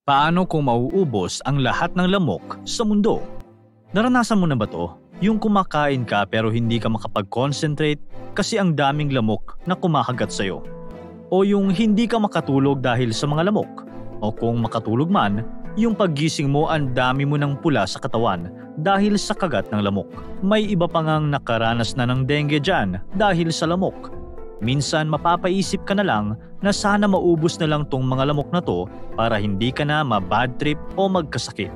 Paano kung mauubos ang lahat ng lamok sa mundo? Naranasan mo na ba to? Yung kumakain ka pero hindi ka makapag-concentrate kasi ang daming lamok na kumakagat sa'yo. O yung hindi ka makatulog dahil sa mga lamok. O kung makatulog man, yung paggising mo ang dami mo ng pula sa katawan dahil sa kagat ng lamok. May iba pa ngang nakaranas na ng dengue dyan dahil sa lamok. Minsan mapapaisip ka na lang na sana maubos na lang tong mga lamok na to para hindi ka na ma-bad trip o magkasakit.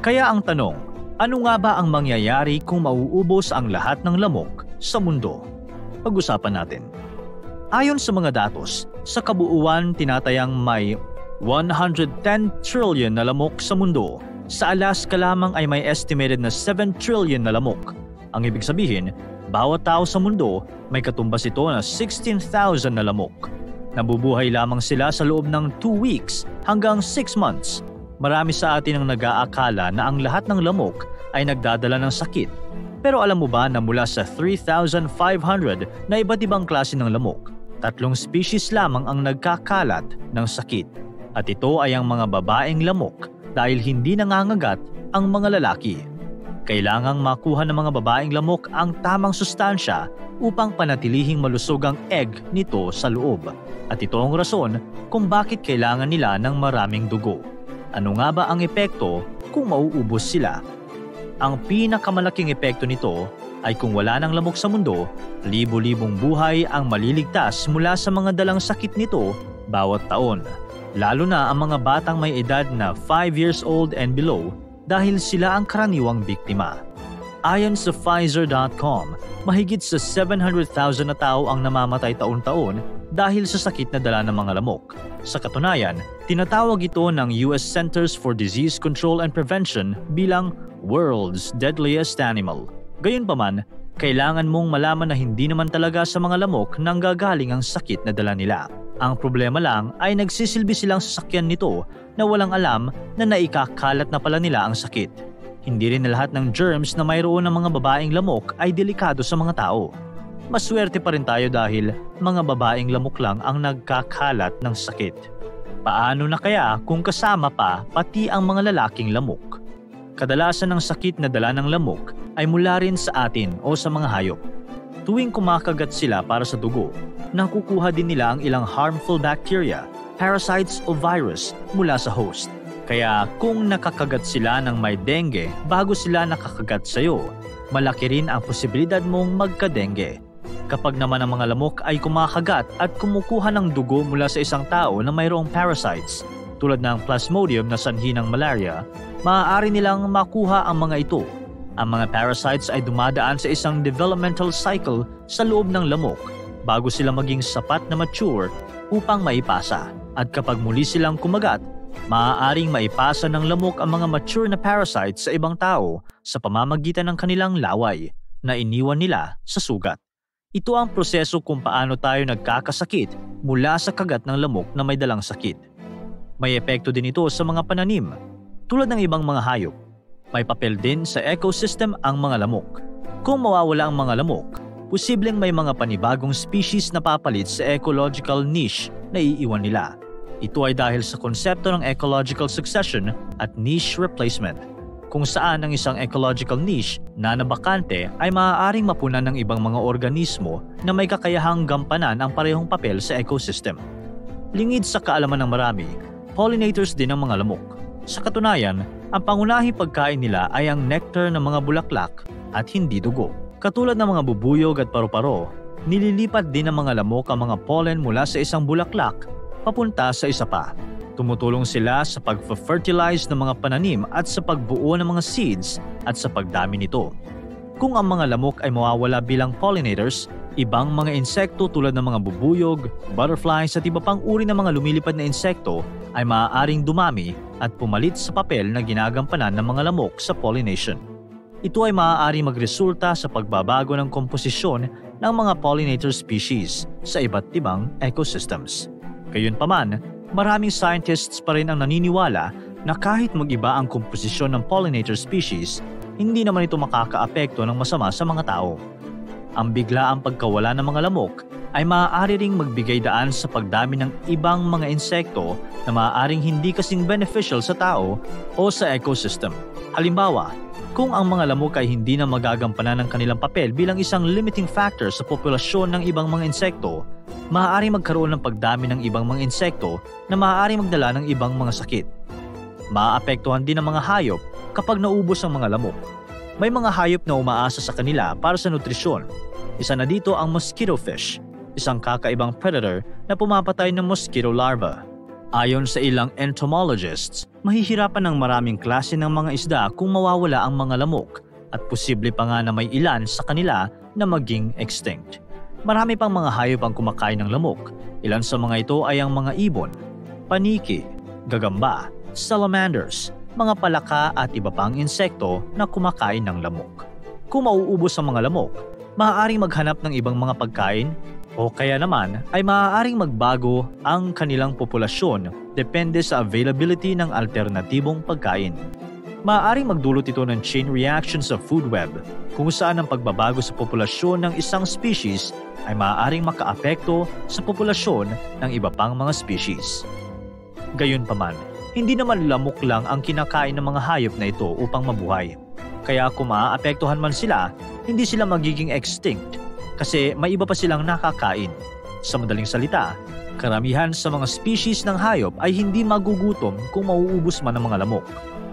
Kaya ang tanong, ano nga ba ang mangyayari kung mauubos ang lahat ng lamok sa mundo? Pag-usapan natin. Ayon sa mga datos, sa kabuuan tinatayang may 110 trillion na lamok sa mundo. Sa Alaska lamang ay may estimated na 7 trillion na lamok. Ang ibig sabihin, bawat tao sa mundo may katumbas ito na 16,000 na lamok. Nabubuhay lamang sila sa loob ng 2 weeks hanggang 6 months. Marami sa atin ang nag-aakala na ang lahat ng lamok ay nagdadala ng sakit. Pero alam mo ba na mula sa 3,500 na iba't ibang klase ng lamok, 3 species lamang ang nagkakalat ng sakit. At ito ay ang mga babaeng lamok dahil hindi nangangagat ang mga lalaki. Kailangang makuha ng mga babaeng lamok ang tamang sustansya upang panatilihing malusog ang egg nito sa loob. At ito ang rason kung bakit kailangan nila ng maraming dugo. Ano nga ba ang epekto kung mauubos sila? Ang pinakamalaking epekto nito ay kung wala ng lamok sa mundo, libo-libong buhay ang maliligtas mula sa mga dalang sakit nito bawat taon. Lalo na ang mga batang may edad na 5 years old and below dahil sila ang karaniwang biktima. Ayon sa Pfizer.com, mahigit sa 700,000 na tao ang namamatay taon-taon dahil sa sakit na dala ng mga lamok. Sa katunayan, tinatawag ito ng US Centers for Disease Control and Prevention bilang world's deadliest animal. Gayunpaman, kailangan mong malaman na hindi naman talaga sa mga lamok nanggagaling ang sakit na dala nila. Ang problema lang ay nagsisilbi silang sasakyan nito na walang alam na naikakalat na pala nila ang sakit. Hindi rin na lahat ng germs na mayroon ng mga babaeng lamok ay delikado sa mga tao. Maswerte pa rin tayo dahil mga babaeng lamok lang ang nagkakalat ng sakit. Paano na kaya kung kasama pa pati ang mga lalaking lamok? Kadalasan ng sakit na dala ng lamok ay mula rin sa atin o sa mga hayop. Tuwing kumakagat sila para sa dugo, nakukuha din nila ang ilang harmful bacteria, parasites o virus mula sa host. Kaya kung nakakagat sila ng may dengue bago sila nakakagat sa iyo, malaki rin ang posibilidad mong magka-dengue. Kapag naman ang mga lamok ay kumakagat at kumukuha ng dugo mula sa isang tao na mayroong parasites, tulad ng Plasmodium na sanhi ng malaria, maaari nilang makuha ang mga ito. Ang mga parasites ay dumadaan sa isang developmental cycle sa loob ng lamok bago sila maging sapat na mature upang maipasa. At kapag muli silang kumagat, maaaring maipasa ng lamok ang mga mature na parasites sa ibang tao sa pamamagitan ng kanilang laway na iniwan nila sa sugat. Ito ang proseso kung paano tayo nagkakasakit mula sa kagat ng lamok na may dalang sakit. May epekto din ito sa mga pananim. Tulad ng ibang mga hayop, may papel din sa ecosystem ang mga lamok. Kung mawawala ang mga lamok, posibleng may mga panibagong species na papalit sa ecological niche na iiwan nila. Ito ay dahil sa konsepto ng ecological succession at niche replacement, kung saan ang isang ecological niche na nabakante ay maaaring mapunan ng ibang mga organismo na may kakayahang gampanan ang parehong papel sa ecosystem. Lingid sa kaalaman ng marami, pollinators din ang mga lamok. Sa katunayan, ang pangunahing pagkain nila ay ang nectar ng mga bulaklak at hindi dugo. Katulad ng mga bubuyog at paru-paro, nililipat din ng mga lamok ang mga pollen mula sa isang bulaklak papunta sa isa pa. Tumutulong sila sa pag-fertilize ng mga pananim at sa pagbuo ng mga seeds at sa pagdami nito. Kung ang mga lamok ay mawawala bilang pollinators, ibang mga insekto tulad ng mga bubuyog, butterflies at iba pang uri ng mga lumilipad na insekto ay maaaring dumami at pumalit sa papel na ginagampanan ng mga lamok sa pollination. Ito ay maaaring magresulta sa pagbabago ng komposisyon ng mga pollinator species sa iba't ibang ecosystems. Gayunpaman, maraming scientists pa rin ang naniniwala na kahit mag-iba ang komposisyon ng pollinator species, hindi naman ito makakaapekto ng masama sa mga tao. Ang biglaang pagkawala ng mga lamok ay maaari ring magbigay daan sa pagdami ng ibang mga insekto na maaaring hindi kasing beneficial sa tao o sa ecosystem. Halimbawa, kung ang mga lamok ay hindi na magagampanan ng kanilang papel bilang isang limiting factor sa populasyon ng ibang mga insekto, maaaring magkaroon ng pagdami ng ibang mga insekto na maaaring magdala ng ibang mga sakit. Maaapektuhan din ang mga hayop kapag naubos ang mga lamok. May mga hayop na umaasa sa kanila para sa nutrisyon. Isa na dito ang mosquito fish, isang kakaibang predator na pumapatay ng mosquito larva. Ayon sa ilang entomologists, mahihirapan ng maraming klase ng mga isda kung mawawala ang mga lamok at posible pa nga na may ilan sa kanila na maging extinct. Marami pang mga hayop ang kumakain ng lamok. Ilan sa mga ito ay ang mga ibon, paniki, gagamba, salamanders, mga palaka at iba pang insekto na kumakain ng lamok. Kung mauubos ang mga lamok, maaaring maghanap ng ibang mga pagkain o kaya naman ay maaaring magbago ang kanilang populasyon depende sa availability ng alternatibong pagkain. Maaaring magdulot ito ng chain reaction sa food web kung saan ang pagbabago sa populasyon ng isang species ay maaaring makaapekto sa populasyon ng iba pang mga species. Gayunpaman, hindi naman lamok lang ang kinakain ng mga hayop na ito upang mabuhay. Kaya kung maaapektuhan man sila, hindi sila magiging extinct kasi may iba pa silang nakakain. Sa madaling salita, karamihan sa mga species ng hayop ay hindi magugutom kung mauubos man ang mga lamok.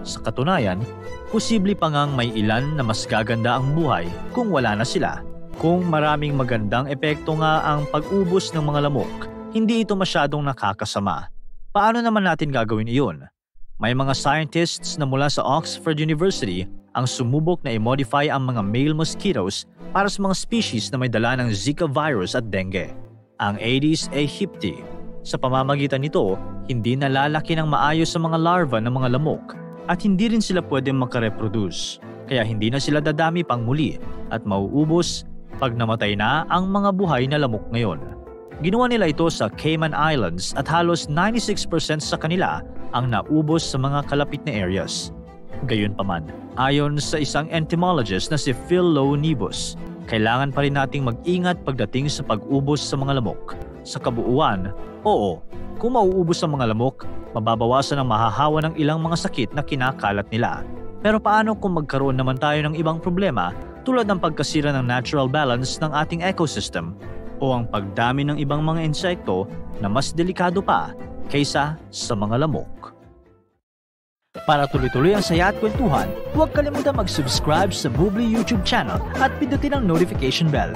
Sa katunayan, posible pa ngang may ilan na mas gaganda ang buhay kung wala na sila. Kung maraming magandang epekto nga ang pag-ubos ng mga lamok, hindi ito masyadong nakakasama. Paano naman natin gagawin iyon? May mga scientists na mula sa Oxford University ang sumubok na i-modify ang mga male mosquitoes para sa mga species na may dala ng Zika virus at dengue, ang Aedes aegypti. Sa pamamagitan nito, hindi nalalaki ng maayos sa mga larva ng mga lamok at hindi rin sila pwedeng makareproduce, kaya hindi na sila dadami pang muli at mauubos pag namatay na ang mga buhay na lamok ngayon. Ginawa nila ito sa Cayman Islands at halos 96% sa kanila ang naubos sa mga kalapit na areas. Gayunpaman, ayon sa isang entomologist na si Phil Low-Nibus, kailangan pa rin nating mag-ingat pagdating sa pag-ubos sa mga lamok. Sa kabuuan, oo, kung mauubos ang mga lamok, mababawasan ang mahahawa ng ilang mga sakit na kinakalat nila. Pero paano kung magkaroon naman tayo ng ibang problema tulad ng pagkasira ng natural balance ng ating ecosystem o ang pagdami ng ibang mga insekto na mas delikado pa kaysa sa mga lamok? Para tuloy-tuloy ang saya at kwentuhan, huwag kalimutan mag-subscribe sa Bubbly YouTube channel at pindutin ang notification bell.